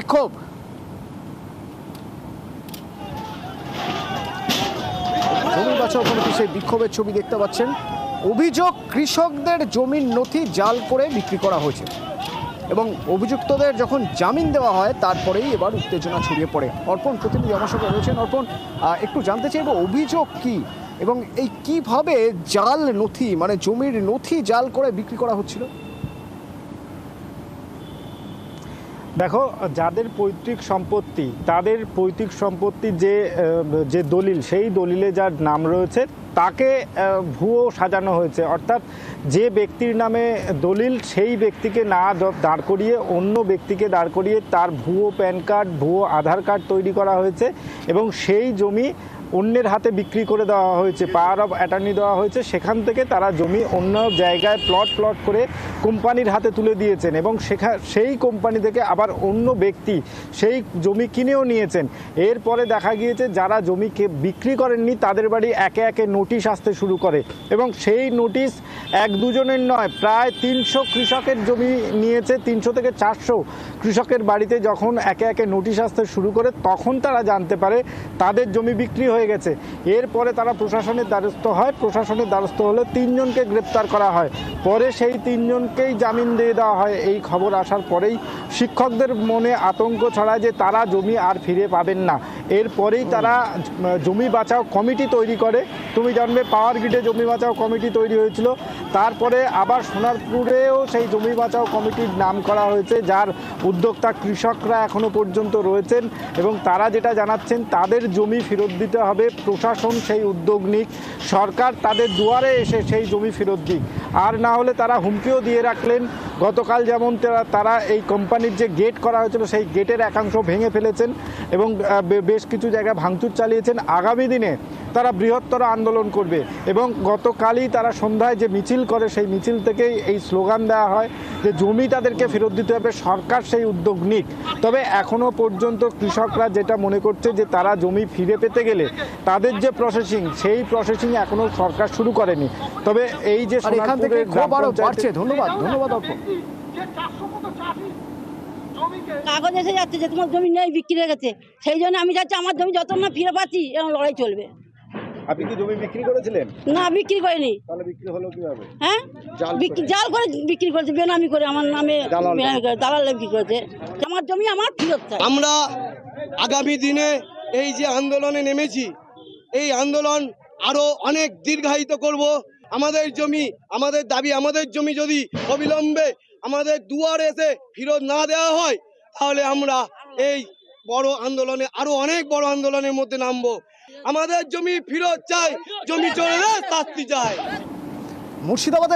বিক্ষোভ। জমি বাঁচাও কমিটি সেই বিক্ষোভের ছবি দেখতে পাচ্ছেন। অভিযোগ, কৃষকদের জমির নথি জাল করে বিক্রি করা হয়েছে এবং অভিযুক্তদের যখন জামিন দেওয়া হয় তারপরেই এবার উত্তেজনা ছড়িয়ে পড়ে। অর্পণ প্রতিনিধি আমার সঙ্গে রয়েছেন। অর্পণ, একটু জানতে চাইব অভিযোগ কি এবং এই কিভাবে জাল নথি, মানে জমির নথি জাল করে বিক্রি করা হচ্ছিল? দেখো, যাদের পৈতৃক সম্পত্তি, তাদের পৈতৃক সম্পত্তির যে দলিল, সেই দলিলে যার নাম রয়েছে তাকে ভুয়ো সাজানো হয়েছে। অর্থাৎ যে ব্যক্তির নামে দলিল, সেই ব্যক্তিকে না দাঁড় করিয়ে অন্য ব্যক্তিকে দাঁড় করিয়ে তার ভুয়ো প্যান কার্ড, ভুয়ো আধার কার্ড তৈরি করা হয়েছে এবং সেই জমি অন্যের হাতে বিক্রি করে দেওয়া হয়েছে, পাওয়ার অফ অ্যাটর্নি দেওয়া হয়েছে। সেখান থেকে তারা জমি অন্য জায়গায় প্লট করে কোম্পানির হাতে তুলে দিয়েছেন এবং সেই কোম্পানি থেকে আবার অন্য ব্যক্তি সেই জমি কিনেও নিয়েছেন। এরপরে দেখা গিয়েছে যারা জমিকে বিক্রি করেননি তাদের বাড়ি একে একে নোটিশ আসতে শুরু করে এবং সেই নোটিশ এক দুজনের নয়, প্রায় 300 কৃষকের জমি নিয়েছে। 300 থেকে 400 কৃষকের বাড়িতে যখন একে একে নোটিশ আসতে শুরু করে তখন তারা জানতে পারে তাদের জমি বিক্রি হয়ে গেছে। এরপরে তারা প্রশাসনের দ্বারস্থ হয়। প্রশাসনের দ্বারস্থ হলে 3 জনকে গ্রেপ্তার করা হয়। পরে সেই 3 জনকেই জামিন দিয়ে দেওয়া হয়। এই খবর আসার পরেই শিক্ষকদের মনে আতঙ্ক ছড়ায় যে তারা জমি আর ফিরে পাবেন না। এরপরেই তারা জমি বাঁচাও কমিটি তৈরি করে। তুমি জানবে পাওয়ার গ্রিডে জমি বাঁচাও কমিটি তৈরি হয়েছিল, তারপরে আবার সোনারপুরেও সেই জমি বাঁচাও কমিটির নাম করা হয়েছে, যার উদ্যোক্তা কৃষকরা এখনো পর্যন্ত রয়েছেন এবং তারা যেটা জানাচ্ছেন তাদের জমি ফেরত দিতে হবে। প্রশাসন সেই উদ্যোগ নিক, সরকার তাদের দুয়ারে এসে সেই জমি ফেরত দিক, আর না হলে তারা হুমকিও দিয়ে রাখলেন। গতকাল যেমন তারা এই কোম্পানির যে গেট করা হয়েছিল সেই গেটের একাংশ ভেঙে ফেলেছেন এবং বেশ কিছু জায়গায় ভাঙচুর চালিয়েছেন। আগামী দিনে তারা বৃহত্তর আন্দোলন করবে এবং গতকালই তারা সন্ধ্যায় যে মিছিল করে সেই মিছিল থেকেই এই স্লোগান দেওয়া হয় যে জমি তাদেরকে ফেরত দিতে হবে, সরকার সেই উদ্যোগ নিক। তবে এখনও পর্যন্ত কৃষকরা যেটা মনে করছে যে তারা জমি ফিরে পেতে গেলে তাদের যে প্রসেসিং, সেই প্রসেসিং এখনও সরকার শুরু করেনি। তবে এই যে এখান থেকে বাড়ছে। ধন্যবাদ অর্পণ। কাগজ এসে যাচ্ছে যে তোমার জমি নেই, বিক্রি হয়ে গেছে। সেই জন্য আমি চাচ্ছি আমার জমি যত না ফিরে পাচ্ছি এরকম লড়াই চলবে। আপনি কি জমি বিক্রি করেছিলেন? না, বিক্রি করিনি। তাহলে বিক্রি হলো কিভাবে? হ্যাঁ, জাল করে বিক্রি করেছে, বেনামি করে আমার নামে দালাল বিক্রি করেছে। আমার জমি আমার ফিরত চাই। আমরা আগামী দিনে এই যে আন্দোলনে নেমেছি, এই আন্দোলন আরো অনেক দীর্ঘায়িত করব। আমাদের জমি, আমাদের দাবি, আমাদের জমি যদি অবিলম্বে আমাদের দুয়ারে এসে ফেরত না দেওয়া হয় তাহলে আমরা এই বড় আন্দোলনে, আরো অনেক বড় আন্দোলনের মধ্যে নামবো। আমাদের জমি ফেরত চাই, জমি চলে শাস্তি চাই। মুর্শিদাবাদের